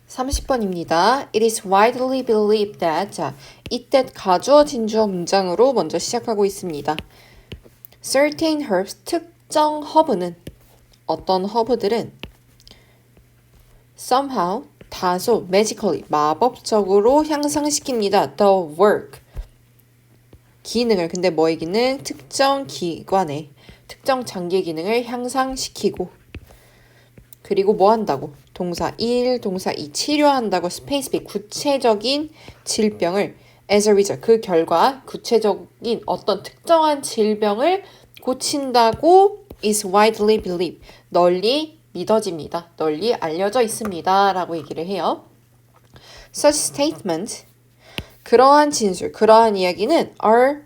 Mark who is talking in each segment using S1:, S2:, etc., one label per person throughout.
S1: 30번입니다. It is widely believed that 자, 이때 가주어 진주어 문장으로 먼저 시작하고 있습니다. Certain herbs, 특정 허브는 어떤 허브들은 somehow, 다소, magically, 마법적으로 향상시킵니다. The work, 기능을, 근데 뭐의 기능? 특정 기관의, 특정 장기의 기능을 향상시키고 그리고 뭐 한다고? 동사 1, 동사 2, 치료한다고 스페이스 B, 구체적인 질병을 as a result, 그 결과 구체적인 어떤 특정한 질병을 고친다고 is widely believed, 널리 믿어집니다. 널리 알려져 있습니다. 라고 얘기를 해요. Such statement, 그러한 진술, 그러한 이야기는 are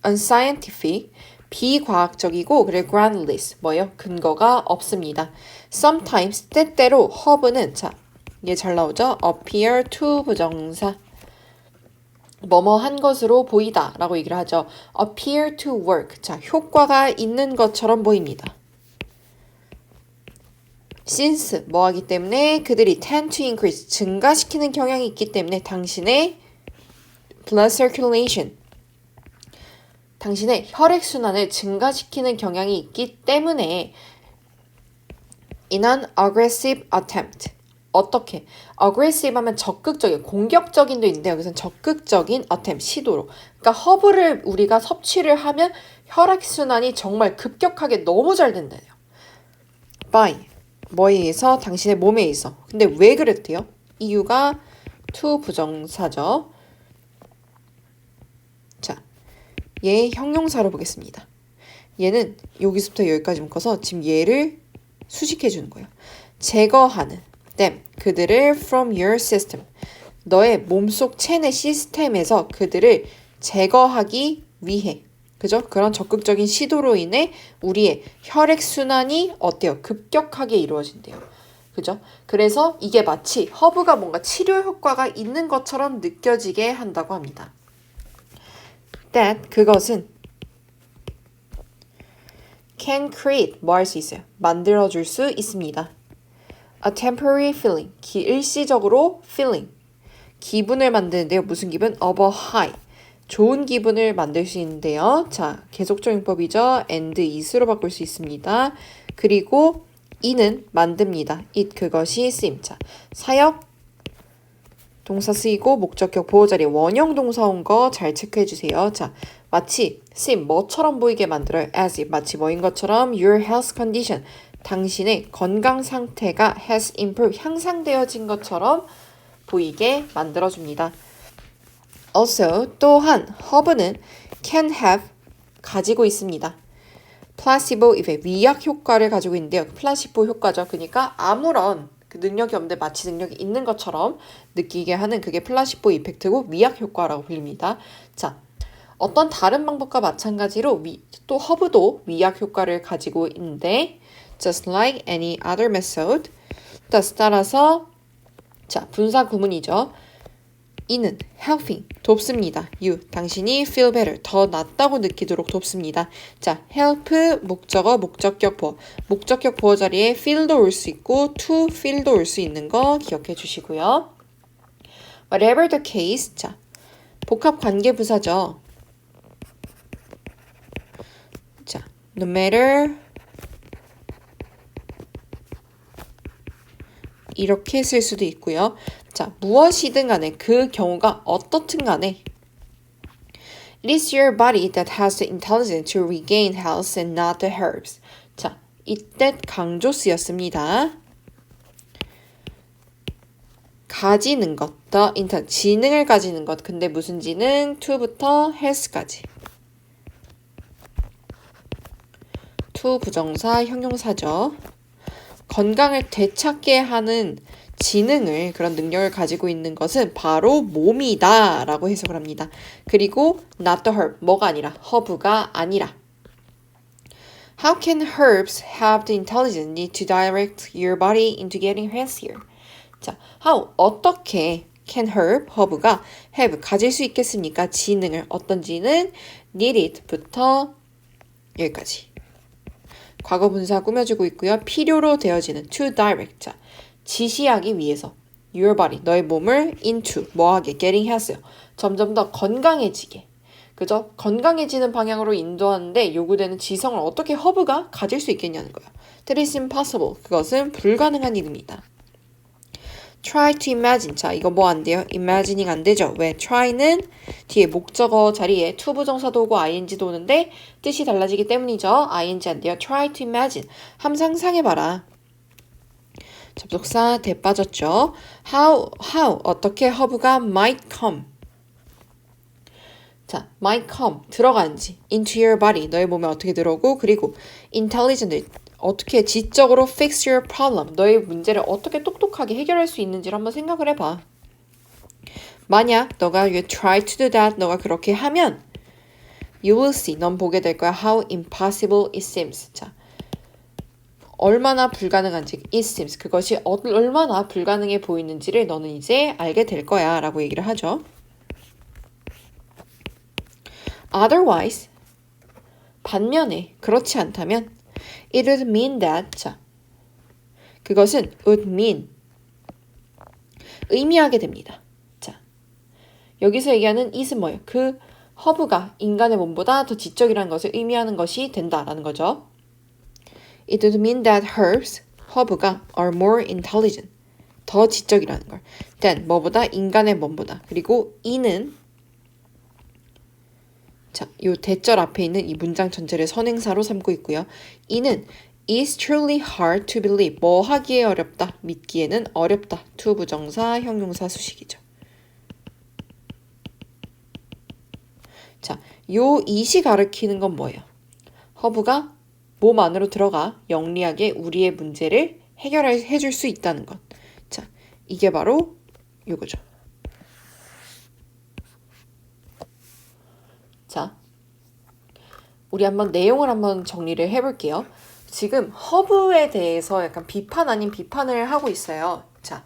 S1: unscientific, 비과학적이고 그리고 groundless, 뭐예요? 근거가 없습니다. Sometimes, 때때로 허브는 자, 이게 잘 나오죠? appear to 부정사, 뭐뭐 한 것으로 보이다 라고 얘기를 하죠. appear to work, 자, 효과가 있는 것처럼 보입니다. since, 뭐 하기 때문에 그들이 tend to increase, 증가시키는 경향이 있기 때문에 당신의 blood circulation, 당신의 혈액순환을 증가시키는 경향이 있기 때문에 in an aggressive attempt, 어떻게? aggressive 하면 적극적인, 공격적인도 있는데 여기서는 적극적인 attempt, 시도로. 그러니까 허브를 우리가 섭취를 하면 혈액순환이 정말 급격하게 너무 잘 된대요. by, 뭐에 의해서? 당신의 몸에 의해서. 근데 왜 그랬대요? 이유가 to 부정사죠. 자, 얘의 형용사로 보겠습니다. 얘는 여기서부터 여기까지 묶어서 지금 얘를 수식해 주는 거예요. 제거하는 them, 그들을 from your system, 너의 몸속 체내 시스템에서 그들을 제거하기 위해, 그죠? 그런 적극적인 시도로 인해 우리의 혈액순환이 어때요? 급격하게 이루어진대요. 그죠? 그래서 이게 마치 허브가 뭔가 치료 효과가 있는 것처럼 느껴지게 한다고 합니다. that, 그것은 can create, 뭐 할 수 있어요? 만들어줄 수 있습니다. A temporary feeling, 일시적으로 feeling, 기분을 만드는데요. 무슨 기분? of a high, 좋은 기분을 만들 수 있는데요. 자, 계속적용법이죠. and is로 바꿀 수 있습니다. 그리고 이는 만듭니다. it, 그것이 쓰임. 자, 사역, 동사 쓰이고 목적격 보호자리 원형 동사 온 거 잘 체크해 주세요. 자, 마치 seem, 뭐처럼 보이게 만들어요. as if, 마치 뭐인 것처럼 your health condition, 당신의 건강 상태가 has improved, 향상되어진 것처럼 보이게 만들어줍니다. Also, 또한 허브는 can have, 가지고 있습니다. placebo effect, 위약 효과를 가지고 있는데요. 플라시보 효과죠. 그러니까 아무런 그 능력이 없는데 마치 능력이 있는 것처럼 느끼게 하는 그게 플라시보 이펙트고 위약 효과라고 불립니다. 자, 어떤 다른 방법과 마찬가지로 또 허브도 위약 효과를 가지고 있는데 just like any other method, 따라서 자, 분사 구문이죠. 이는 helping, 돕습니다. you, 당신이 feel better, 더 낫다고 느끼도록 돕습니다. 자, help, 목적어, 목적격 보어. 목적격 보어 자리에 feel도 올 수 있고 to feel도 올 수 있는 거 기억해 주시고요. Whatever the case, 자, 복합 관계 부사죠. 자, no matter, 이렇게 쓸 수도 있고요. 자, 무엇이든 간에 그 경우가 어떻든 간에 It is your body that has the intelligence to regain health and not the herbs. 자, 이때 강조 쓰였습니다. 가지는 것, 지능을 가지는 것. 근데 무슨 지능? to부터 health까지. to 부정사, 형용사죠. 건강을 되찾게 하는 지능을, 그런 능력을 가지고 있는 것은 바로 몸이다 라고 해석을 합니다. 그리고 not the herb, 뭐가 아니라, 허브가 아니라. How can herbs have the intelligence need to direct your body into getting healthier? 자, how, 어떻게 can herb, 허브가 have, 가질 수 있겠습니까? 지능을, 어떤 지능? needed부터 여기까지. 과거 분사 꾸며주고 있고요. 필요로 되어지는 to direct, 자, 지시하기 위해서 your body, 너의 몸을 into, 뭐하게, getting 했어요. 점점 더 건강해지게. 그죠? 건강해지는 방향으로 인도하는데 요구되는 지성을 어떻게 허브가 가질 수 있겠냐는 거예요. That is impossible. 그것은 불가능한 일입니다. Try to imagine. 자, 이거 뭐 안 돼요? imagining 안 되죠. 왜? try는 뒤에 목적어 자리에 to 부정사도 오고 ing도 오는데 뜻이 달라지기 때문이죠. ing 안 돼요. Try to imagine. 한번 상상해봐라. 접속사 대 빠졌죠. How, 어떻게 허브가 might come. 자, might come, 들어가는지. into your body, 너의 몸에 어떻게 들어오고, 그리고 intelligent, 어떻게 지적으로 fix your problem, 너의 문제를 어떻게 똑똑하게 해결할 수 있는지를 한번 생각을 해봐. 만약 너가 you try to do that, 너가 그렇게 하면 you will see, 넌 보게 될 거야. How impossible it seems. 자, 얼마나 불가능한지, it seems, 그것이 얼마나 불가능해 보이는지를 너는 이제 알게 될 거야 라고 얘기를 하죠. Otherwise, 반면에 그렇지 않다면 it would mean that, 자, 그것은 would mean, 의미하게 됩니다. 자, 여기서 얘기하는 is은 뭐예요? 그 허브가 인간의 몸보다 더 지적이라는 것을 의미하는 것이 된다라는 거죠. It would mean that herbs, 허브가 are more intelligent, 더 지적이라는 걸. than, 뭐보다? 인간의 몸보다. 그리고 이는, 자, 요 대절 앞에 있는 이 문장 전체를 선행사로 삼고 있고요. 이는 is truly hard to believe. 뭐 하기에 어렵다, 믿기에는 어렵다. to 부정사, 형용사 수식이죠. 자, 요 it이 가리키는 건 뭐예요? 허브가 몸 안으로 들어가 영리하게 우리의 문제를 해결해 줄 수 있다는 것. 자, 이게 바로 요거죠. 자, 우리 한번 내용을 한번 정리를 해볼게요. 지금 허브에 대해서 약간 비판 아닌 비판을 하고 있어요. 자,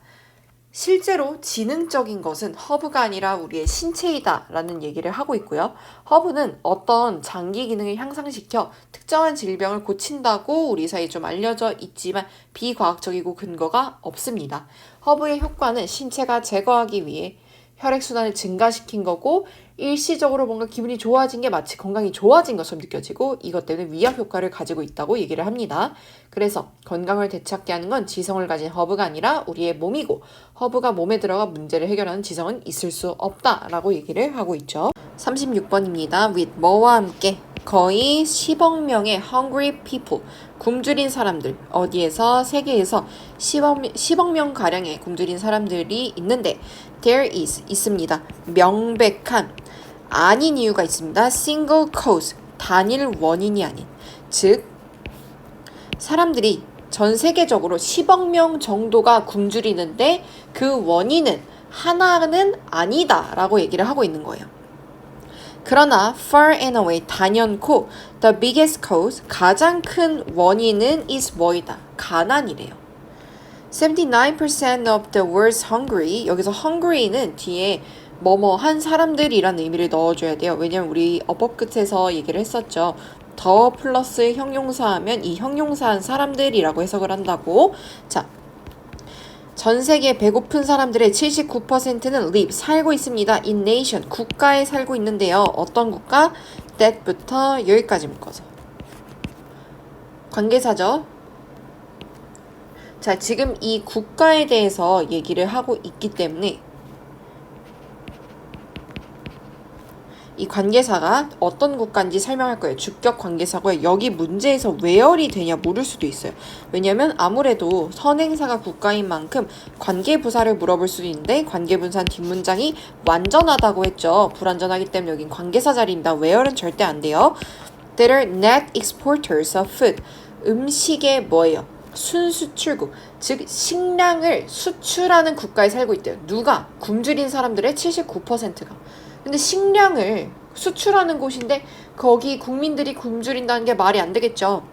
S1: 실제로 지능적인 것은 허브가 아니라 우리의 신체이다 라는 얘기를 하고 있고요. 허브는 어떤 장기 기능을 향상시켜 특정한 질병을 고친다고 우리 사이에 좀 알려져 있지만 비과학적이고 근거가 없습니다. 허브의 효과는 신체가 제거하기 위해 혈액순환을 증가시킨 거고 일시적으로 뭔가 기분이 좋아진 게 마치 건강이 좋아진 것처럼 느껴지고 이것 때문에 위압 효과를 가지고 있다고 얘기를 합니다. 그래서 건강을 되찾게 하는 건 지성을 가진 허브가 아니라 우리의 몸이고 허브가 몸에 들어가 문제를 해결하는 지성은 있을 수 없다라고 얘기를 하고 있죠. 36번입니다. with 뭐와 함께 거의 10억 명의 hungry people, 굶주린 사람들, 어디에서? 세계에서 10억 명 가량의 굶주린 사람들이 있는데 there is, 있습니다. 명백한 아닌 이유가 있습니다. single cause, 단일 원인이 아닌. 즉, 사람들이 전 세계적으로 10억 명 정도가 굶주리는데 그 원인은 하나는 아니다 라고 얘기를 하고 있는 거예요. 그러나 far and away, 단연코 the biggest cause, 가장 큰 원인은 is 뭐이다? 가난이래요. 79% of the world's hungry, 여기서 hungry는 뒤에 뭐뭐한 사람들이란 의미를 넣어줘야 돼요. 왜냐면 우리 어법 끝에서 얘기를 했었죠. 더 플러스 형용사 하면 이 형용사한 사람들이라고 해석을 한다고. 자, 전 세계 배고픈 사람들의 79%는 live, 살고 있습니다. in nation, 국가에 살고 있는데요. 어떤 국가? that부터 여기까지 묶어서. 관계사죠. 자, 지금 이 국가에 대해서 얘기를 하고 있기 때문에 이 관계사가 어떤 국가인지 설명할 거예요. 주격 관계사고요. 여기 문제에서 where이 되냐 물을 수도 있어요. 왜냐면 아무래도 선행사가 국가인 만큼 관계부사를 물어볼 수도 있는데 관계분사 뒷문장이 완전하다고 했죠. 불완전하기 때문에 여긴 관계사 자리입니다. where는 절대 안 돼요. That are net exporters of food. 음식의 뭐예요? 순수출국, 즉 식량을 수출하는 국가에 살고 있대요. 누가? 굶주린 사람들의 79%가. 근데 식량을 수출하는 곳인데 거기 국민들이 굶주린다는 게 말이 안 되겠죠.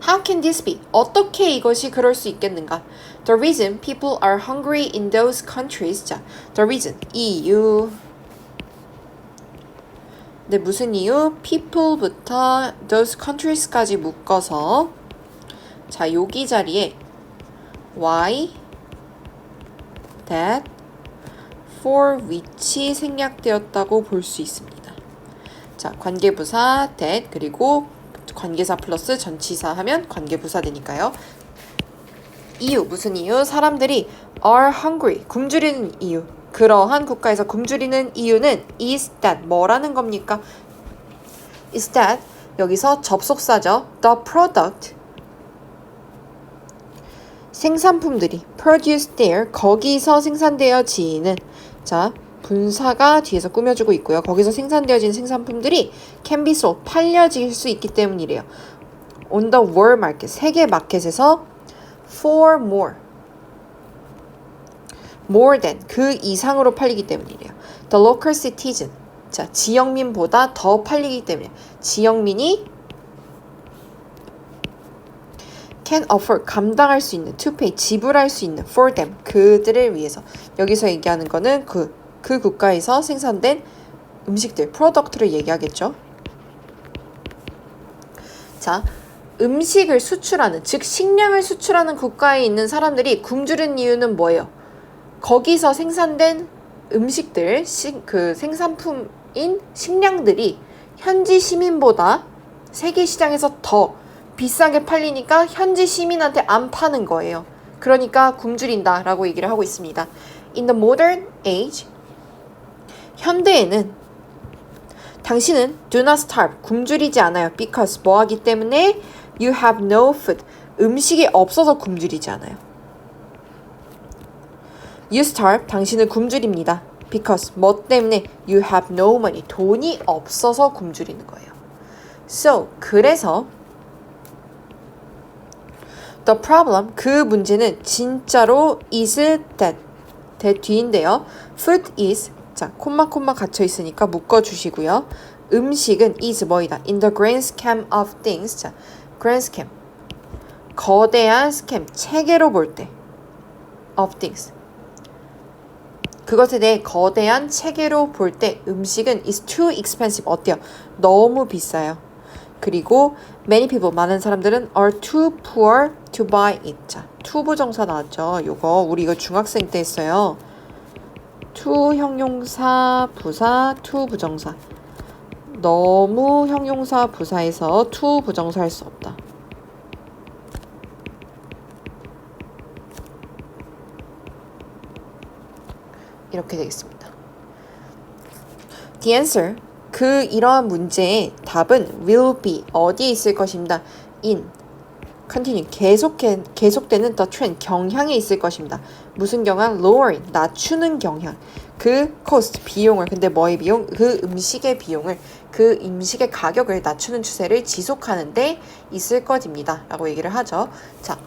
S1: How can this be? 어떻게 이것이 그럴 수 있겠는가? The reason people are hungry in those countries. 자, the reason, 이유. 네, 무슨 이유? people부터 those countries까지 묶어서 자, 여기 자리에 why that for which 생략되었다고 볼 수 있습니다. 자, 관계부사 that 그리고 관계사 플러스 전치사 하면 관계부사 되니까요. 이유, 무슨 이유? 사람들이 are hungry, 굶주리는 이유. 그러한 국가에서 굶주리는 이유는 is that, 뭐라는 겁니까? is that, 여기서 접속사죠. the product, 생산품들이 produce there, 거기서 생산되어지는, 자, 분사가 뒤에서 꾸며주고 있고요. 거기서 생산되어진 생산품들이 can be sold, 팔려질 수 있기 때문이래요. on the world market, 세계 마켓에서 for more, more than, 그 이상으로 팔리기 때문이래요. the local citizen, 자, 지역민보다 더 팔리기 때문에 지역민이 can afford, 감당할 수 있는, to pay, 지불할 수 있는, for them, 그들을 위해서. 여기서 얘기하는 거는 그 국가에서 생산된 음식들, 프로덕트를 얘기하겠죠. 자, 음식을 수출하는, 즉 식량을 수출하는 국가에 있는 사람들이 굶주린 이유는 뭐예요? 거기서 생산된 음식들, 그 생산품인 식량들이 현지 시민보다 세계 시장에서 더 비싸게 팔리니까 현지 시민한테 안 파는 거예요. 그러니까 굶주린다 라고 얘기를 하고 있습니다. In the modern age, 현대에는 당신은 do not starve, 굶주리지 않아요. Because, 뭐하기 때문에 you have no food, 음식이 없어서 굶주리지 않아요. You starve, 당신은 굶주립니다. Because, 뭐 때문에 you have no money, 돈이 없어서 굶주리는 거예요. So, 그래서 the problem, 그 문제는 진짜로 is that, that 뒤인데요. Food is, 자, 콤마 갇혀 있으니까 묶어주시고요. 음식은 is 뭐이다. In the grand scheme of things, 자, grand scheme, 거대한 스캠, 체계로 볼 때 of things, 그것에 대해 거대한 체계로 볼 때 음식은 is too expensive, 어때요? 너무 비싸요. 그리고 many people, 많은 사람들은 are too poor to buy it. 자, to 부정사 나왔죠. 요거 우리 이거 중학생 때 했어요. to 형용사 부사, to 부정사. 너무 형용사 부사에서 to 부정사 할 수 없다. 이렇게 되겠습니다. The answer, 그 이러한 문제의 답은 will be, 어디에 있을 것입니다. in, continue, 계속되는 the trend, 경향에 있을 것입니다. 무슨 경향? lowering, 낮추는 경향. 그 cost, 비용을, 근데 뭐의 비용? 그 음식의 비용을, 그 음식의 가격을 낮추는 추세를 지속하는 데 있을 것입니다. 라고 얘기를 하죠. 자,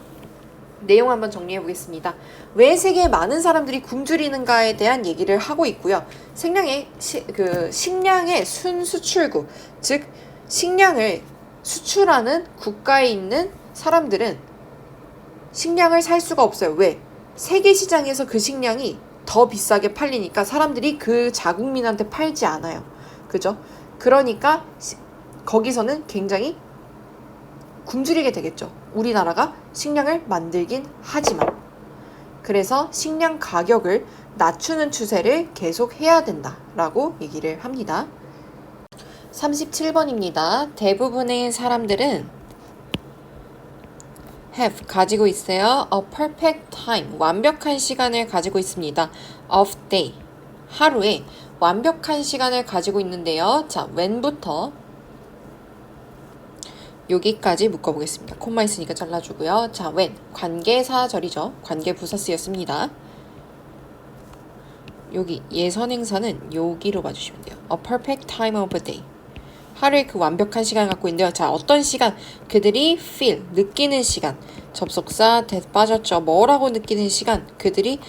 S1: 내용 한번 정리해 보겠습니다. 왜 세계에 많은 사람들이 굶주리는가에 대한 얘기를 하고 있고요. 식량의 순수출국, 즉 식량을 수출하는 국가에 있는 사람들은 식량을 살 수가 없어요. 왜? 세계 시장에서 그 식량이 더 비싸게 팔리니까 사람들이 그 자국민한테 팔지 않아요. 그죠? 그러니까 거기서는 굉장히 굶주리게 되겠죠. 우리나라가 식량을 만들긴 하지만. 그래서 식량 가격을 낮추는 추세를 계속 해야 된다라고 얘기를 합니다. 37번입니다. 대부분의 사람들은 have, 가지고 있어요. A perfect time, 완벽한 시간을 가지고 있습니다. Of day, 하루에 완벽한 시간을 가지고 있는데요. 자, when부터 여기까지 묶어보겠습니다. 콤마 있으니까 잘라주고요. 자, when, 관계사절이죠. 관계부사 쓰였습니다. 여기 예선행사는 여기로 봐주시면 돼요. A perfect time of a day, 하루에 그 완벽한 시간을 갖고 있는데요. 자, 어떤 시간? 그들이 feel, 느끼는 시간. 접속사 that 빠졌죠. 뭐라고 느끼는 시간? 그들이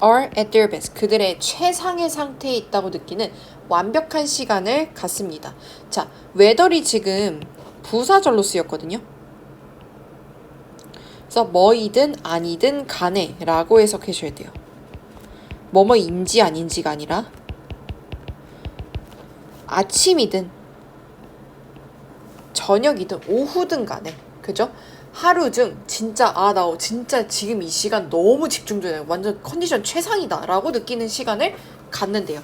S1: are at their best, 그들의 최상의 상태에 있다고 느끼는 완벽한 시간을 갖습니다. 자, whether이 지금 부사절로 쓰였거든요. 그래서 뭐이든 아니든 간에 라고 해석해 줘야 돼요. 뭐뭐인지 아닌지가 아니라 아침이든 저녁이든 오후든 간에, 그죠? 하루 중 진짜 나 진짜 지금 이 시간 너무 집중되네. 완전 컨디션 최상이다 라고 느끼는 시간을 갖는데요.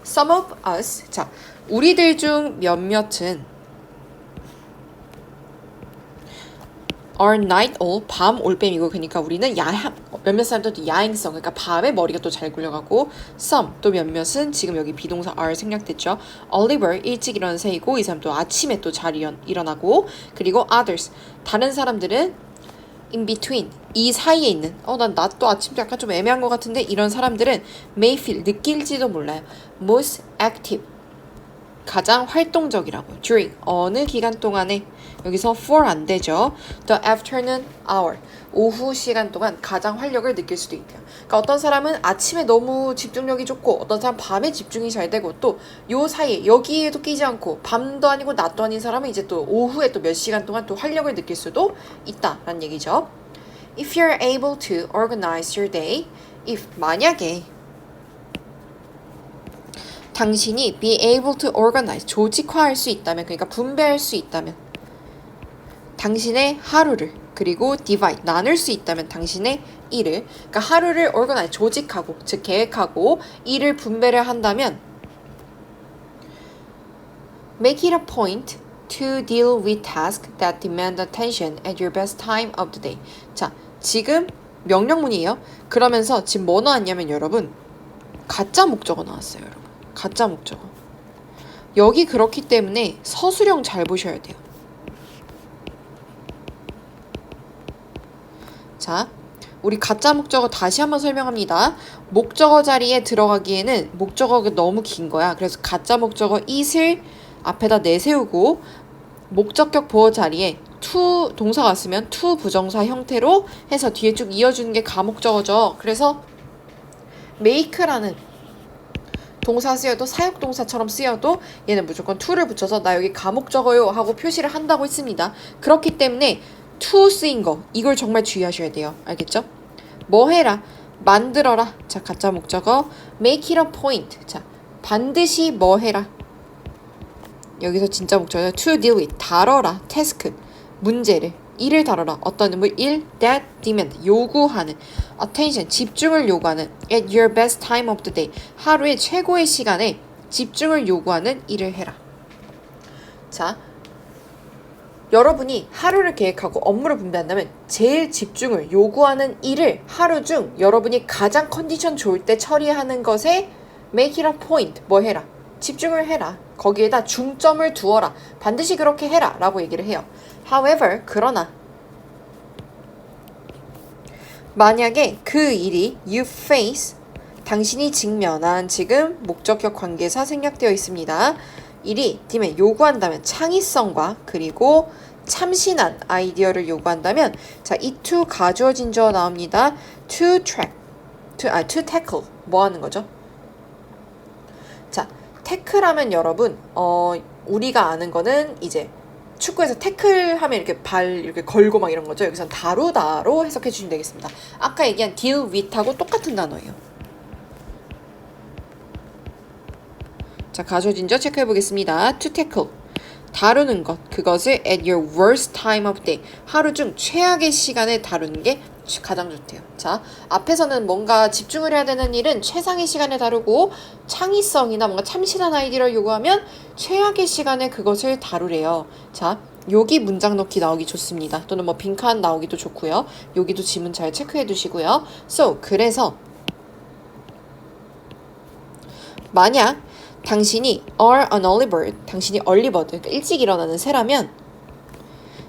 S1: Some of us, 자, 우리들 중 몇몇은 are night owl, 밤 올빼미고, 그러니까 우리는 몇몇 사람들도 야행성, 그러니까 밤에 머리가 또 잘 굴려가고, some, 또 몇몇은 지금 여기 비동사 are 생략됐죠. Oliver, 일찍 일어나는 새이고, 이 사람 또 아침에 또 잘 일어나고, 그리고 others, 다른 사람들은 in between, 이 사이에 있는, 난 낮도 아침도 약간 좀 애매한 것 같은데, 이런 사람들은 may feel, 느낄지도 몰라요. most active, 가장 활동적이라고. during, 어느 기간 동안에, 여기서 for 안 되죠. the afternoon hour, 오후 시간 동안 가장 활력을 느낄 수도 있대요. 그러니까 어떤 사람은 아침에 너무 집중력이 좋고, 어떤 사람 밤에 집중이 잘 되고, 또 요 사이에 여기에도 끼지 않고 밤도 아니고 낮도 아닌 사람은 이제 또 오후에 또 몇 시간 동안 또 활력을 느낄 수도 있다라는 얘기죠. If you're able to organize your day, if 만약에 당신이 be able to organize, 조직화할 수 있다면, 그러니까 분배할 수 있다면, 당신의 하루를, 그리고 divide, 나눌 수 있다면 당신의 일을, 그러니까 하루를 organize, 조직하고, 즉 계획하고 일을 분배를 한다면 make it a point to deal with tasks that demand attention at your best time of the day. 자, 지금 명령문이에요. 그러면서 지금 뭐 나왔냐면 여러분, 가짜 목적어 나왔어요. 여러분, 가짜 목적어. 여기 그렇기 때문에 서술형 잘 보셔야 돼요. 자, 우리 가짜 목적어 다시 한번 설명합니다. 목적어 자리에 들어가기에는 목적어가 너무 긴 거야. 그래서 가짜 목적어 it을 앞에다 내세우고, 목적격 보어 자리에 to 동사가 쓰면 to 부정사 형태로 해서 뒤에 쭉 이어주는 게 가목적어죠. 그래서 make라는 동사 쓰여도, 사역동사처럼 쓰여도 얘는 무조건 to를 붙여서 나 여기 가목적어요 하고 표시를 한다고 했습니다. 그렇기 때문에 to 쓰인 거, 이걸 정말 주의하셔야 돼요. 알겠죠? 뭐 해라, 만들어라. 자, 가짜 목적어 make it a point. 자, 반드시 뭐 해라. 여기서 진짜 목적어 to deal with, 다뤄라. task, 문제를, 일을 다뤄라. 어떤 일 that demand, 요구하는, attention, 집중을 요구하는, at your best time of the day, 하루의 최고의 시간에 집중을 요구하는 일을 해라. 자, 여러분이 하루를 계획하고 업무를 분배한다면 제일 집중을 요구하는 일을 하루 중 여러분이 가장 컨디션 좋을 때 처리하는 것에 make it a point, 뭐 해라, 집중을 해라, 거기에다 중점을 두어라, 반드시 그렇게 해라 라고 얘기를 해요. However, 그러나 만약에 그 일이 you face, 당신이 직면한, 지금 목적격 관계사 생략되어 있습니다. 일이 팀에 요구한다면, 창의성과 그리고 참신한 아이디어를 요구한다면, 자, 이 to 가주어진 저 나옵니다. to tackle, 뭐 하는 거죠? 자, 태클하면 여러분, 우리가 아는 거는 이제 축구에서 태클하면 이렇게 발 이렇게 걸고 막 이런 거죠. 여기선 다루다로 해석해 주시면 되겠습니다. 아까 얘기한 deal with하고 똑같은 단어예요. 자, 가져진 저 체크해 보겠습니다. to tackle, 다루는 것, 그것을 at your worst time of day, 하루 중 최악의 시간에 다루는 게 가장 좋대요. 자, 앞에서는 뭔가 집중을 해야 되는 일은 최상의 시간에 다루고, 창의성이나 뭔가 참신한 아이디어를 요구하면 최악의 시간에 그것을 다루래요. 자, 여기 문장 넣기 나오기 좋습니다. 또는 뭐 빈칸 나오기도 좋고요. 여기도 지문 잘 체크해 두시고요. So, 그래서 만약 당신이 are an early bird, 당신이 early bird, 그러니까 일찍 일어나는 새라면,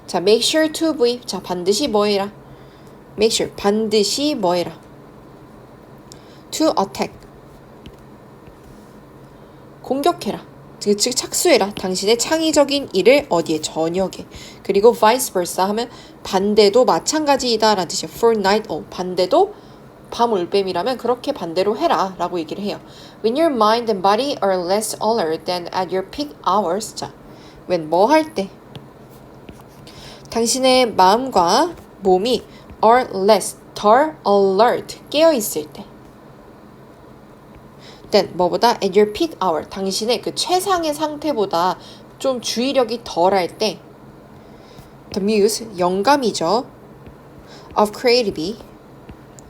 S1: 자, make sure to be, 자, 반드시 뭐 해라, make sure, 반드시 뭐 해라, to attack, 공격해라, 즉 착수해라, 당신의 창의적인 일을 어디에, 저녁에. 그리고 vice versa 하면 반대도 마찬가지이다 라는 뜻이에요. for night owl, 반대도 밤 올빼미라면 그렇게 반대로 해라 라고 얘기를 해요. When your mind and body are less alert than at your peak hours. 자, when 뭐 할 때, 당신의 마음과 몸이 are less, 덜 alert, 깨어있을 때, then 뭐보다 at your peak hour, 당신의 그 최상의 상태보다 좀 주의력이 덜할 때, The muse, 영감이죠. Of creativity.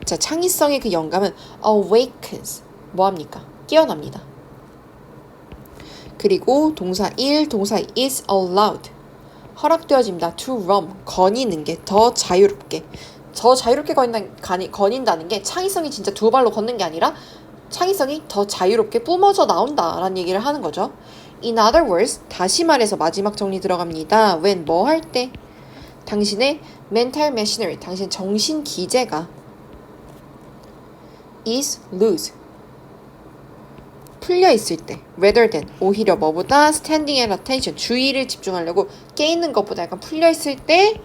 S1: 자, 창의성의 그 영감은 awakens. 뭐합니까? 깨어납니다. 그리고 동사 1, 동사 is allowed. 허락되어집니다. To roam. 거니는 게 더 자유롭게. 더 자유롭게 거닌다는 게 창의성이 진짜 두 발로 걷는 게 아니라 창의성이 더 자유롭게 뿜어져 나온다라는 얘기를 하는 거죠. In other words, 다시 말해서 마지막 정리 들어갑니다. when 뭐 할 때? 당신의 mental machinery, 당신 정신 기제가 is loose. 풀려 있을 때, rather than 오히려 뭐보다 standing at attention, 주의를 집중하려고 깨있는 것보다 약간 풀려 있을 때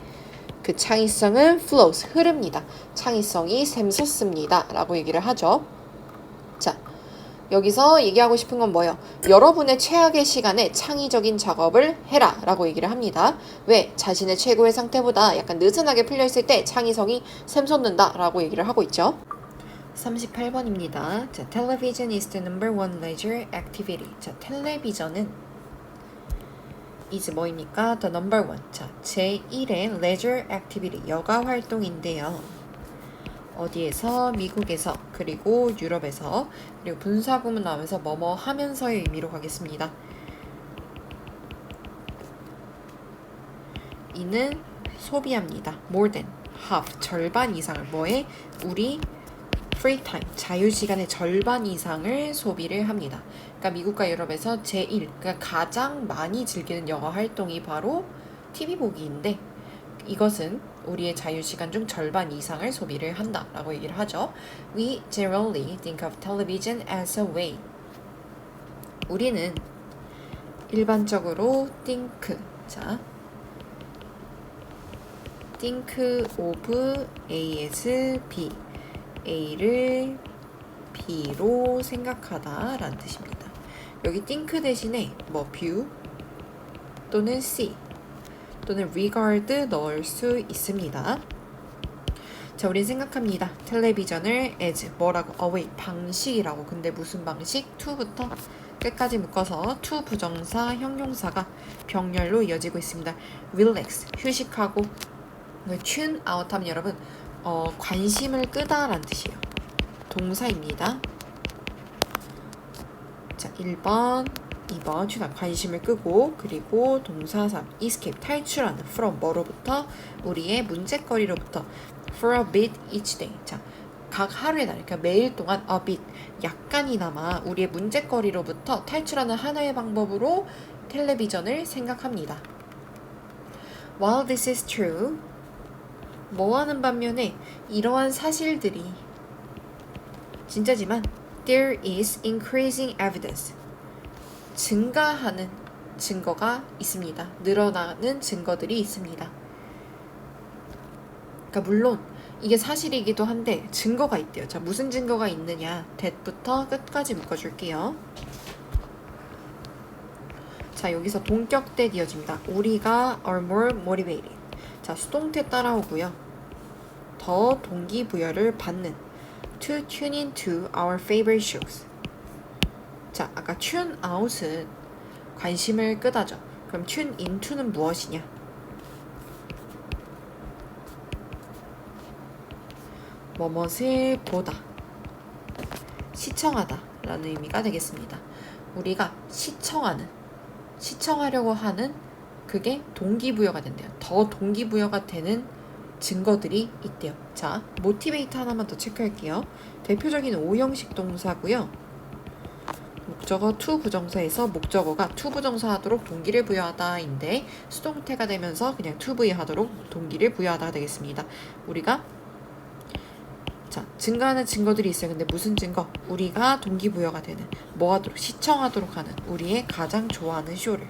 S1: 그 창의성은 flows, 흐릅니다. 창의성이 샘솟습니다. 라고 얘기를 하죠. 자, 여기서 얘기하고 싶은 건 뭐예요? 여러분의 최악의 시간에 창의적인 작업을 해라 라고 얘기를 합니다. 왜? 자신의 최고의 상태보다 약간 느슨하게 풀려있을 때 창의성이 샘솟는다 라고 얘기를 하고 있죠. 38번입니다. 자, television is the number one leisure activity. 자, 텔레비전은 is 뭐입니까? The number one. 자, 제1의 leisure activity, 여가 활동인데요. 어디에서? 미국에서, 그리고 유럽에서, 그리고 분사구문 나오면서 뭐뭐 하면서의 의미로 가겠습니다. 이는 소비합니다. more than, half, 절반 이상을 뭐에? 우리 free time, 자유시간의 절반 이상을 소비를 합니다. 그러니까 미국과 유럽에서 제1, 그러니까 가장 많이 즐기는 여가 활동이 바로 TV 보기인데 이것은 우리의 자유시간 중 절반 이상을 소비를 한다라고 얘기를 하죠. We generally think of television as a way. 우리는 일반적으로 think, 자, think of A as B. A를 B로 생각하다 라는 뜻입니다. 여기 think 대신에 뭐 view 또는 see 또는 regard 넣을 수 있습니다. 자, 우린 생각합니다. 텔레비전을 as 뭐라고? away, 방식이라고. 근데 무슨 방식? to부터 끝까지 묶어서 to 부정사, 형용사가 병렬로 이어지고 있습니다. relax, 휴식하고. tune out 하면 여러분 관심을 끄다 라는 뜻이에요. 동사입니다. 자, 1번, 2번 tune out, 관심을 끄고, 그리고 동사 3, escape, 탈출하는, from 뭐로부터? 우리의 문제거리로부터. for a bit each day. 자, 각 하루의 날, 그러니까 매일 동안 a bit, 약간이나마 우리의 문제거리로부터 탈출하는 하나의 방법으로 텔레비전을 생각합니다. While this is true, 뭐하는 반면에 이러한 사실들이 진짜지만 there is increasing evidence, 증가하는 증거가 있습니다. 늘어나는 증거들이 있습니다. 그러니까 물론 이게 사실이기도 한데 증거가 있대요. 자, 무슨 증거가 있느냐? that부터 끝까지 묶어줄게요. 자, 여기서 동격 that 이어집니다. 우리가 are more motivated. 자, 수동태 따라오고요. 더 동기부여를 받는. To tune into our favorite shows. 자, 아까 tune out은 관심을 끄다죠. 그럼 tune into는 무엇이냐? 뭐뭇을 보다, 시청하다 라는 의미가 되겠습니다. 우리가 시청하려고 하는 그게 동기부여가 된대요. 더 동기부여가 되는 증거들이 있대요. 자, 모티베이트 하나만 더 체크할게요. 대표적인 O형식 동사고요. 목적어 to 부정사에서 목적어가 to 부정사 하도록 동기를 부여하다인데 수동태가 되면서 그냥 to 부여하도록 동기를 부여하다가 되겠습니다. 우리가 자, 증가하는 증거들이 있어요. 근데 무슨 증거? 우리가 동기부여가 되는, 뭐 하도록? 시청하도록 하는 우리의 가장 좋아하는 쇼를.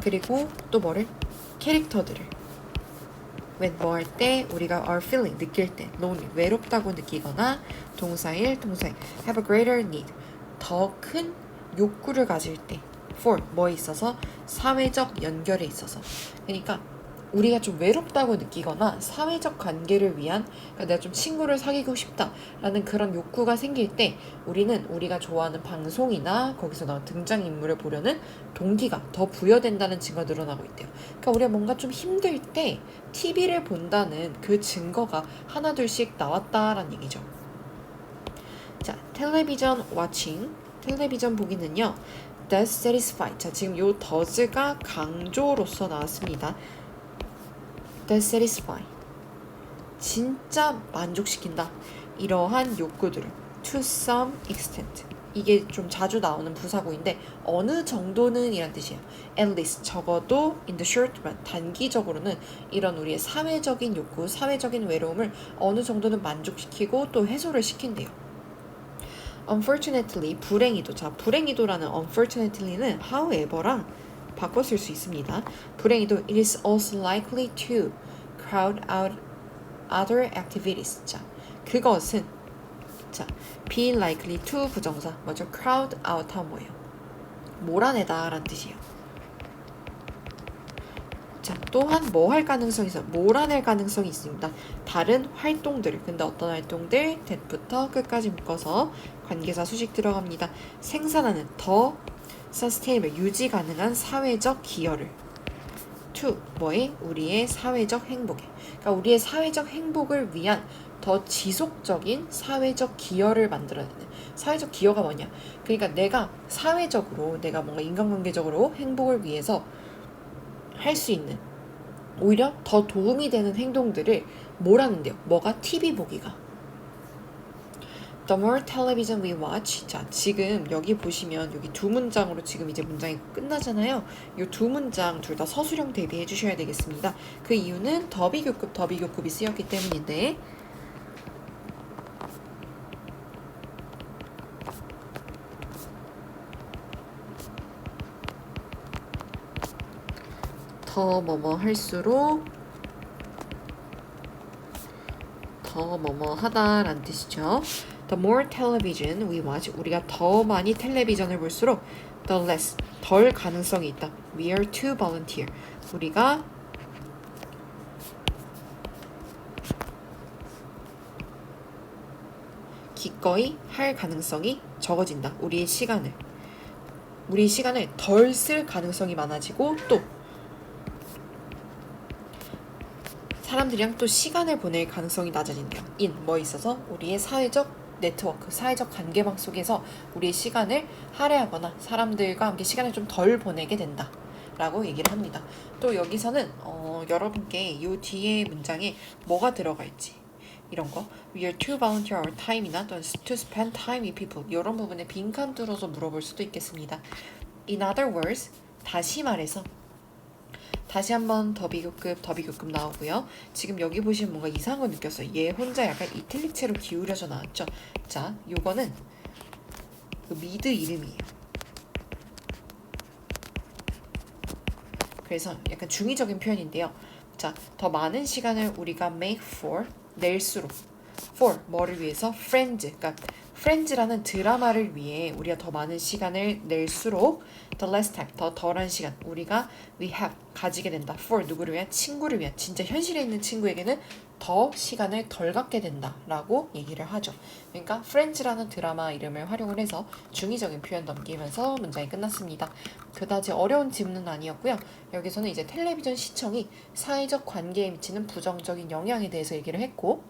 S1: 그리고 또 뭐를? 캐릭터들을. when 뭐 할 때? 우리가 are feeling, 느낄 때, lonely, 외롭다고 느끼거나 동사 1, 동사 2, have a greater need, 더 큰 욕구를 가질 때, for 뭐에 있어서? 사회적 연결에 있어서. 그러니까 우리가 좀 외롭다고 느끼거나 사회적 관계를 위한, 그러니까 내가 좀 친구를 사귀고 싶다라는 그런 욕구가 생길 때 우리는 우리가 좋아하는 방송이나 거기서 나온 등장인물을 보려는 동기가 더 부여된다는 증거가 늘어나고 있대요. 그러니까 우리가 뭔가 좀 힘들 때 TV를 본다는 그 증거가 하나둘씩 나왔다라는 얘기죠. 자, 텔레비전 watching, 텔레비전 보기는요. does satisfy. 자, 지금 요 does가 강조로서 나왔습니다. does satisfy. 진짜 만족시킨다. 이러한 욕구들을 to some extent. 이게 좀 자주 나오는 부사구인데 어느 정도는 이란 뜻이에요. at least 적어도 in the short run 단기적으로는 이런 우리의 사회적인 욕구, 사회적인 외로움을 어느 정도는 만족시키고 또 해소를 시킨대요. unfortunately 불행히도. 자, 불행히도라는 unfortunately는 however랑 바꿔 쓸 수 있습니다. 불행히도 it is also likely to crowd out other activities. 자, 그것은 자, be likely to 부정사 뭐죠? crowd out 하면 뭐예요? 몰아내다 라는 뜻이에요. 자, 또한 뭐 할 가능성이 있어요? 몰아낼 가능성이 있습니다. 다른 활동들. 근데 어떤 활동들? that부터 끝까지 묶어서 관계사 수식 들어갑니다. 생산하는 더 sustainable 유지 가능한 사회적 기여를 to 뭐에? 우리의 사회적 행복에. 그러니까 우리의 사회적 행복을 위한 더 지속적인 사회적 기여를 만들어내는. 사회적 기여가 뭐냐? 그러니까 내가 사회적으로 내가 뭔가 인간관계적으로 행복을 위해서 할 수 있는 오히려 더 도움이 되는 행동들을 뭐라는데요? 뭐가? TV 보기가. The more television we watch. 자, 지금 여기 보시면 여기 두 문장으로 지금 이제 문장이 끝나잖아요. 이 두 문장 둘 다 서술형 대비해 주셔야 되겠습니다. 그 이유는 더비교급이 쓰였기 때문인데 더 뭐뭐 할수록 더 뭐뭐 하다라는 뜻이죠. The more television we watch. 우리가 더 많이 텔레비전을 볼수록 the less 덜 가능성이 있다. We are to volunteer. 우리가 기꺼이 할 가능성이 적어진다. 우리의 시간을 덜 쓸 가능성이 많아지고 또 사람들이랑 또 시간을 보낼 가능성이 낮아진대요. 뭐 있어서 우리의 사회적 네트워크, 사회적 관계망 속에서 우리의 시간을 할애하거나 사람들과 함께 시간을 좀 덜 보내게 된다 라고 얘기를 합니다. 또 여기서는 여러분께 이 뒤에 문장에 뭐가 들어갈지 이런 거 We are to volunteer our time이나 또는 to spend time with people 이런 부분에 빈칸 뚫어서 물어볼 수도 있겠습니다. In other words, 다시 말해서 다시 한번 더비교급 나오고요. 지금 여기 보시면 뭔가 이상한 거 느꼈어요. 얘 혼자 약간 이탈릭체로 기울여져 나왔죠. 자, 요거는 그 미드 이름이에요. 그래서 약간 중의적인 표현인데요. 자, 더 많은 시간을 우리가 make for 낼수록 for 뭐를 위해서 friends 그러니까 프렌즈라는 드라마를 위해 우리가 더 많은 시간을 낼수록 the less time, 더 덜한 시간 우리가 we have, 가지게 된다. for 누구를 위한? 친구를 위한. 진짜 현실에 있는 친구에게는 더 시간을 덜 갖게 된다라고 얘기를 하죠. 그러니까 프렌즈라는 드라마 이름을 활용을 해서 중의적인 표현 넘기면서 문장이 끝났습니다. 그다지 어려운 질문은 아니었고요. 여기서는 이제 텔레비전 시청이 사회적 관계에 미치는 부정적인 영향에 대해서 얘기를 했고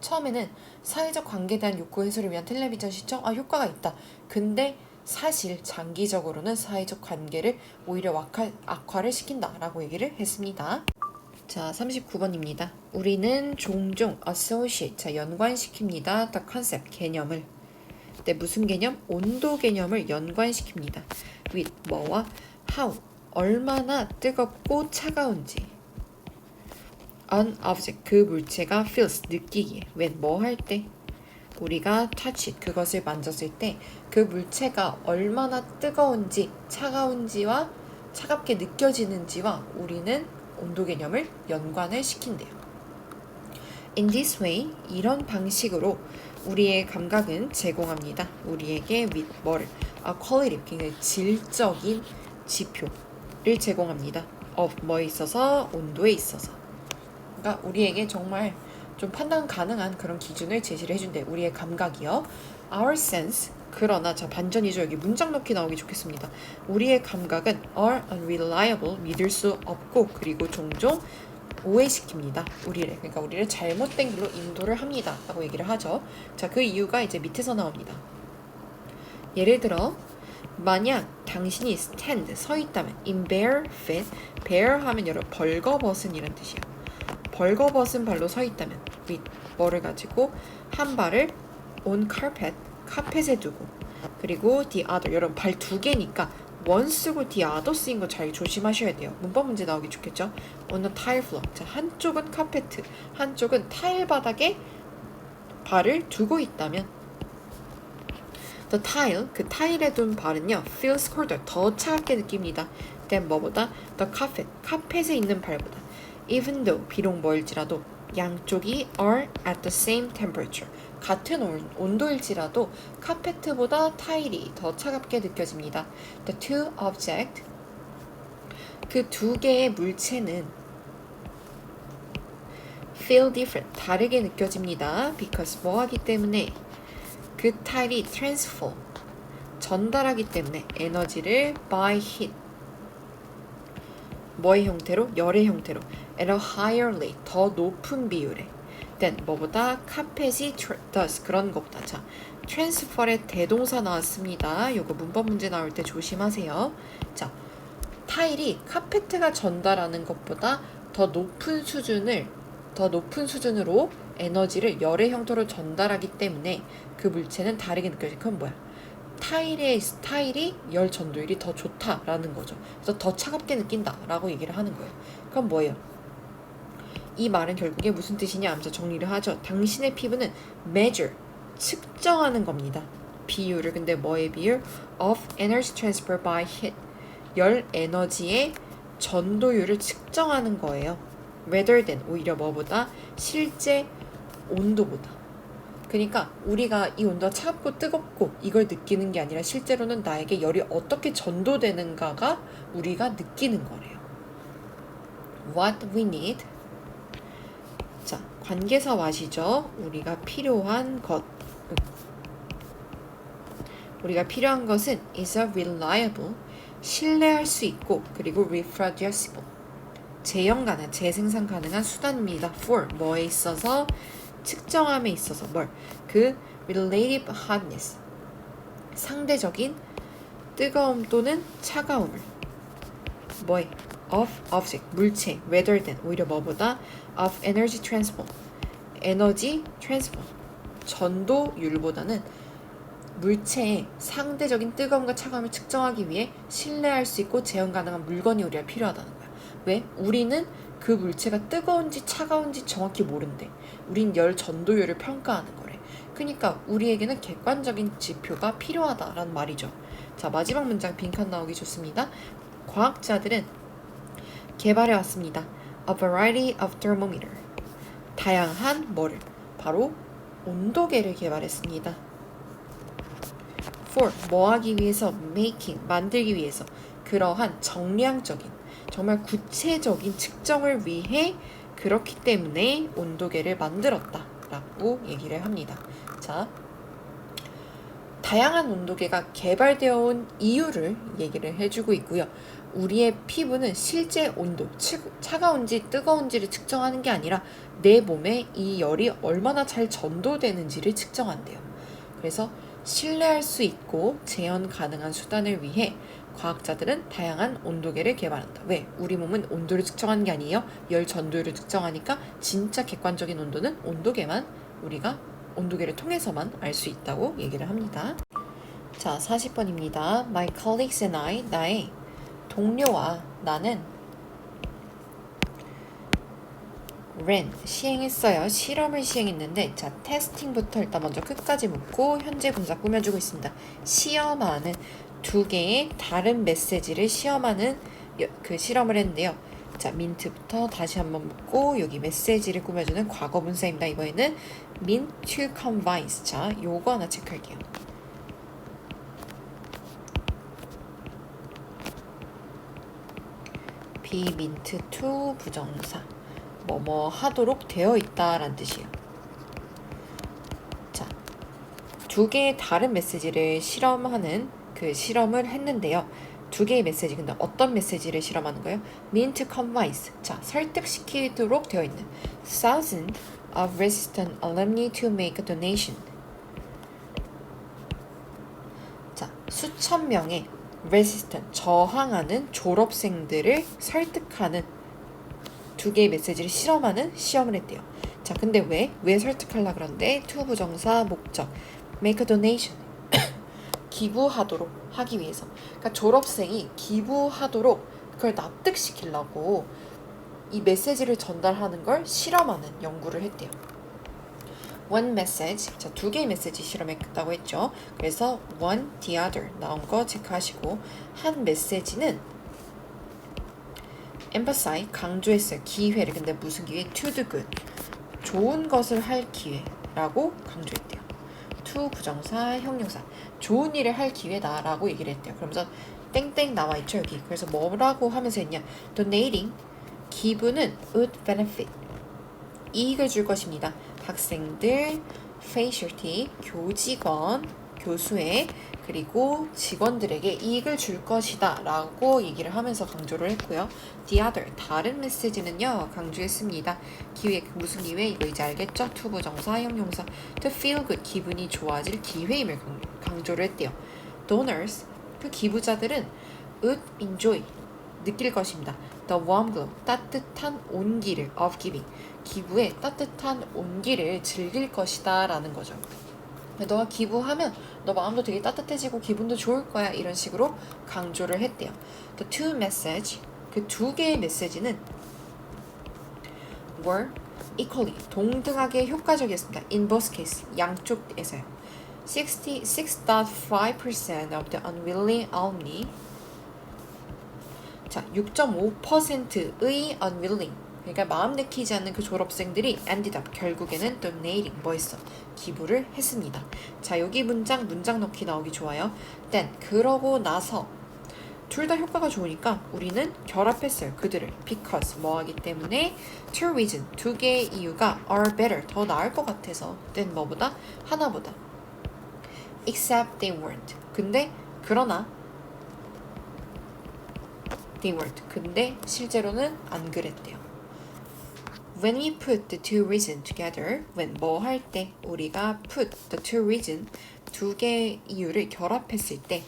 S1: 처음에는 사회적 관계에 대한 욕구 해소를 위한 텔레비전 시청 효과가 있다. 근데 사실 장기적으로는 사회적 관계를 오히려 악화를 시킨다라고 얘기를 했습니다. 자, 39번입니다. 우리는 종종 associate, 자, 연관시킵니다. the concept, 개념을. 네, 무슨 개념? 온도 개념을 연관시킵니다. with, 뭐와 how, 얼마나 뜨겁고 차가운지. an object, 그 물체가 feels, 느끼기에. when, 뭐 할 때? 우리가 touch it, 그것을 만졌을 때 그 물체가 얼마나 뜨거운지, 차가운지와 차갑게 느껴지는지와 우리는 온도 개념을 연관을 시킨대요. In this way, 이런 방식으로 우리의 감각은 제공합니다. 우리에게 with 뭐를? quality, 굉장히 질적인 지표를 제공합니다. of 뭐에 있어서 온도에 있어서. 그러니까 우리에게 정말 좀 판단 가능한 그런 기준을 제시를 해준대. 우리의 감각이요. Our sense. 그러나 자 반전이죠. 여기 문장 넣기 나오기 좋겠습니다. 우리의 감각은 are unreliable. 믿을 수 없고 그리고 종종 오해시킵니다. 우리를. 그러니까 우리를 잘못된 길로 인도를 합니다. 라고 얘기를 하죠. 자, 그 이유가 이제 밑에서 나옵니다. 예를 들어 만약 당신이 stand 서 있다면 in bare feet. bare 하면 여러분 벌거벗은 이란 뜻이야. 벌거벗은 발로 서 있다면 with 뭐를 가지고 한 발을 on carpet 카펫에 두고 그리고 the other 여러분 발 두 개니까 원 쓰고 the other 쓰인 거 잘 조심하셔야 돼요. 문법 문제 나오기 좋겠죠. on a tile floor 자 한쪽은 카페트 한쪽은 타일 바닥에 발을 두고 있다면 the tile 그 타일에 둔 발은요 feels colder 더 차갑게 느낍니다. than 뭐보다 the carpet 카펫에 있는 발보다 even though 비록 멀지라도 양쪽이 are at the same temperature 같은 온도일지라도 카페트보다 타일이 더 차갑게 느껴집니다. The two object 그 두 개의 물체는 feel different 다르게 느껴집니다. because 뭐하기 때문에 그 타일이 transfer 전달하기 때문에 에너지를 by heat 뭐의 형태로? 열의 형태로 at a higher rate 더 높은 비율에 than 뭐보다 카펫이 does 그런 것보다 자 transfer의 대동사 나왔습니다. 요거 문법 문제 나올 때 조심하세요. 자 타일이 카페트가 전달하는 것보다 더 높은 수준으로 에너지를 열의 형태로 전달하기 때문에 그 물체는 다르게 느껴져. 그건 뭐야? 타일이 열 전도율이 더 좋다라는 거죠. 그래서 더 차갑게 느낀다라고 얘기를 하는 거예요. 그럼 뭐예요? 이 말은 결국에 무슨 뜻이냐 하면서 정리를 하죠. 당신의 피부는 measure, 측정하는 겁니다. 비율을. 근데 뭐의 비율? of energy transfer by heat. 열 에너지의 전도율을 측정하는 거예요. rather than 오히려 뭐보다? 실제 온도보다. 그러니까 우리가 이 온도가 차갑고 뜨겁고 이걸 느끼는 게 아니라 실제로는 나에게 열이 어떻게 전도되는가가 우리가 느끼는 거래요. What we need. 자, 관계사 what이죠. 우리가 필요한 것은 is a reliable. 신뢰할 수 있고 그리고 reproducible. 재생산 가능한 수단입니다. for 뭐에 있어서? 측정함에 있어서 그 relative hotness 상대적인 뜨거움 또는 차가움을 of object 물체 rather than 오히려 뭐보다 of energy transfer 에너지 transfer 전도율보다는 물체의 상대적인 뜨거움과 차가움을 측정하기 위해 신뢰할 수 있고 재현 가능한 물건이 우리가 필요하다는 거야. 왜? 우리는 그 물체가 뜨거운지 차가운지 정확히 모른대. 우린 열 전도율을 평가하는 거래. 그러니까 우리에게는 객관적인 지표가 필요하다라는 말이죠. 자, 마지막 문장 빈칸 나오기 좋습니다. 과학자들은 개발해 왔습니다. A variety of thermometer. 다양한 뭐를? 바로 온도계를 개발했습니다. for 뭐하기 위해서? making 만들기 위해서. 그러한 정량적인 정말 구체적인 측정을 위해 그렇기 때문에 온도계를 만들었다라고 얘기를 합니다. 자, 다양한 온도계가 개발되어 온 이유를 얘기를 해주고 있고요. 우리의 피부는 실제 온도, 차가운지 뜨거운지를 측정하는 게 아니라 내 몸에 이 열이 얼마나 잘 전도되는지를 측정한대요. 그래서 신뢰할 수 있고 재현 가능한 수단을 위해 과학자들은 다양한 온도계를 개발한다. 왜? 우리 몸은 온도를 측정하는 게 아니에요. 열 전도율을 측정하니까 진짜 객관적인 온도는 온도계만 우리가 온도계를 통해서만 알 수 있다고 얘기를 합니다. 자, 40번입니다. My colleagues and I, 나의 동료와 나는 시행했어요. 실험을 시행했는데 자, 테스팅부터 일단 먼저 끝까지 묻고 현재 분사 꾸며주고 있습니다. 시험하는 두 개의 다른 메시지를 시험하는 그 실험을 했는데요. 자, 민트부터 다시 한번 묻고 여기 메시지를 꾸며주는 과거 분사입니다. 이번에는 mean to convince. 자, 요거 하나 체크할게요. be meant to 부정사. 뭐뭐 하도록 되어 있다라는 뜻이에요. 자, 두 개의 다른 메시지를 실험하는 그 실험을 했는데요. 두 개의 메시지, 근데 어떤 메시지를 실험하는 거예요? mean to convince. 자, 설득시키도록 되어 있는 thousand of resistant alumni to make a donation. 자, 수천 명의 resistant, 저항하는 졸업생들을 설득하는 두 개의 메시지를 실험하는 시험을 했대요. 자, 근데 왜 설득하려고 그러는데 to 부정사 목적 make a donation 기부하도록 하기 위해서. 그러니까 졸업생이 기부하도록 그걸 납득시키려고 이 메시지를 전달하는 걸 실험하는 연구를 했대요. one message, 자, 두 개의 메시지 실험했다고 했죠. 그래서 one, the other 나온 거 체크하시고 한 메시지는 emphasize, 강조했어요. 기회를. 근데 무슨 기회? to the good, 좋은 것을 할 기회라고 강조했대요. to 부정사, 형용사, 좋은 일을 할 기회다라고 얘기를 했대요. 그러면서 땡땡 나와있죠 여기. 그래서 뭐라고 하면서 했냐, donating, 기부는 would benefit, 이익을 줄 것입니다. 학생들, faculty, 교직원, 교수회, 그리고 직원들에게 이익을 줄 것이다 라고 얘기를 하면서 강조를 했고요. the other, 다른 메시지는요 강조했습니다. 기회, 무슨 기회? 이거 이제 알겠죠? to 부정사, 형용사, to feel good, 기분이 좋아질 기회임을 강조를 했대요. donors, 그 기부자들은 would enjoy, 느낄 것입니다. the warm glow, 따뜻한 온기를 of giving, 기부의 따뜻한 온기를 즐길 것이다 라는 거죠. 너가 기부하면 너 마음도 되게 따뜻해지고 기분도 좋을 거야, 이런 식으로 강조를 했대요. The two message, 그 두 개의 메시지는 were equally, 동등하게 효과적이었습니다. in both cases, 양쪽에서요. 66.5% of the unwilling alumni, 자, 6.5%의 unwilling, 그러니까 마음 내키지 않는 그 졸업생들이 ended up, 결국에는 donating, 뭐 했어? 기부를 했습니다. 자, 여기 문장 넣기 나오기 좋아요. then, 그러고 나서 둘 다 효과가 좋으니까 우리는 결합했어요. 그들을 because, 뭐 하기 때문에 two reason, 두 개의 이유가 are better, 더 나을 것 같아서 than 뭐보다? 하나보다. except they weren't, 근데 그러나 they weren't, 근데 실제로는 안 그랬대요. When we put the two reasons together, when 뭐 할 때 우리가 put the two reasons, 두 개의 이유를 결합했을 때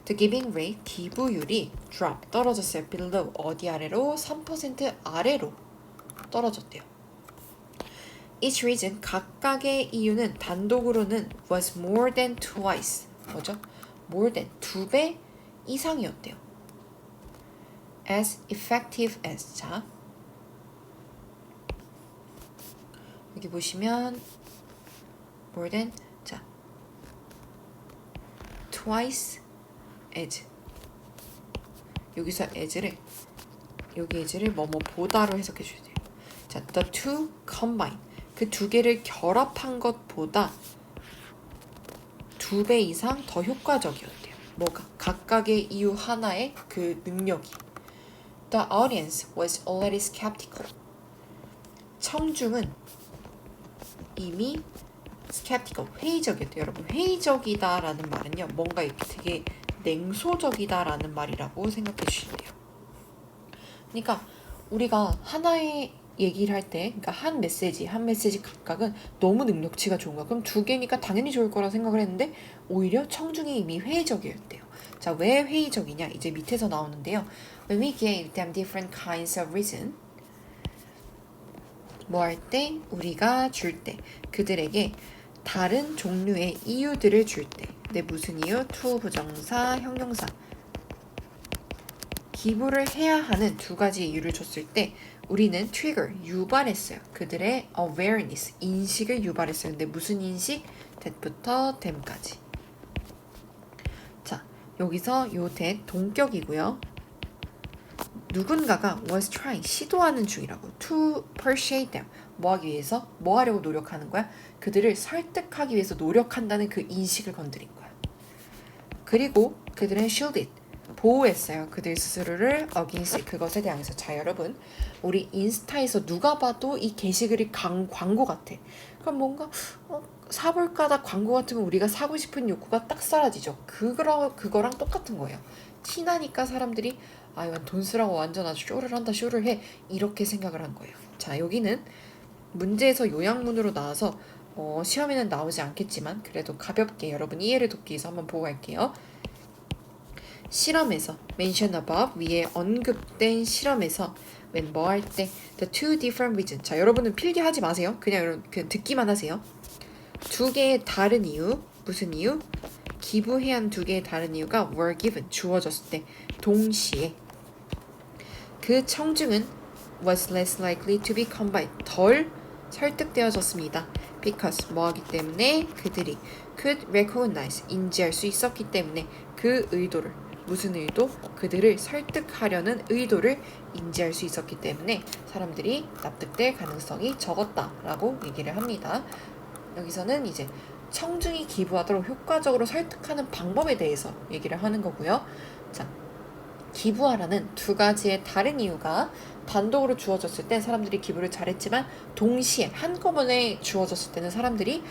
S1: the giving rate, 기부율이 drop, 떨어졌어요. below, 어디 아래로? 3% 아래로 떨어졌대요. Each reason, 각각의 이유는 단독으로는 was more than twice, 뭐죠? more than, 2배 이상이었대요. as effective as, 자, 여기 보시면 more than, 자, twice as, 여기서 as를, 여기 as를 뭐뭐 보다로 해석해 주셔야 돼요. 자, the two combine, 그 두 개를 결합한 것보다 2배 이상 더 효과적이었대요. 뭐가? 각각의 이유 하나의 그 능력이. The audience was already skeptical. 청중은 이미 skeptical, 회의적이었대요. 여러분, 회의적이다라는 말은요, 뭔가 이렇게 되게 냉소적이다라는 말이라고 생각해 주시면 돼요. 그러니까 우리가 하나의 얘기를 할 때, 그러니까 한 메시지 각각은 너무 능력치가 좋은 거야. 그럼 두 개니까 당연히 좋을 거라 생각을 했는데 오히려 청중이 이미 회의적이었대요. 자, 왜 회의적이냐? 이제 밑에서 나오는데요. When we gave them different kinds of reason, 뭐 할 때? 우리가 줄 때, 그들에게 다른 종류의 이유들을 줄 때. 근데 무슨 이유? to 부정사, 형용사. 기부를 해야 하는 두 가지 이유를 줬을 때 우리는 trigger, 유발했어요. 그들의 awareness, 인식을 유발했어요. 근데 무슨 인식? that부터 them까지. 자, 여기서 요 that 동격이고요. 누군가가 was trying, 시도하는 중이라고. to persuade them, 뭐 하기 위해서? 뭐 하려고 노력하는 거야? 그들을 설득하기 위해서 노력한다는 그 인식을 건드린 거야. 그리고 그들은 shielded, 보호했어요. 그들 스스로를 against 그것에 대항해서. 자, 여러분, 우리 인스타에서 누가 봐도 이 게시글이 광고 같아. 그럼 뭔가 사볼까다 광고 같으면 우리가 사고 싶은 욕구가 딱 사라지죠. 그거랑 똑같은 거예요. 티나니까 사람들이 이건 돈 쓰라고 완전 아주 쇼를 한다, 쇼를 해, 이렇게 생각을 한 거예요. 자, 여기는 문제에서 요약문으로 나와서 시험에는 나오지 않겠지만 그래도 가볍게 여러분 이해를 돕기 위해서 한번 보고 갈게요. 실험에서 mention above 위에 언급된 실험에서 when 뭐 할 때 the two different reasons. 자, 여러분은 필기하지 마세요. 그냥 듣기만 하세요. 두 개의 다른 이유. 무슨 이유? 기부해야 한 두 개의 다른 이유가 were given 주어졌을 때 동시에 그 청중은 was less likely to be combined 덜 설득되어졌습니다. because 뭐하기 때문에 그들이 could recognize 인지할 수 있었기 때문에 그 의도를 무슨 의도? 그들을 설득하려는 의도를 인지할 수 있었기 때문에 사람들이 납득될 가능성이 적었다라고 얘기를 합니다. 여기서는 이제 청중이 기부하도록 효과적으로 설득하는 방법에 대해서 얘기를 하는 거고요. 자, 기부하라는 두 가지의 다른 이유가 단독으로 주어졌을 때 사람들이 기부를 잘했지만 동시에 한꺼번에 주어졌을 때는 사람들이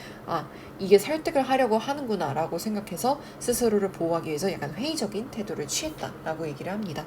S1: 이게 설득을 하려고 하는구나 라고 생각해서 스스로를 보호하기 위해서 약간 회의적인 태도를 취했다라고 얘기를 합니다.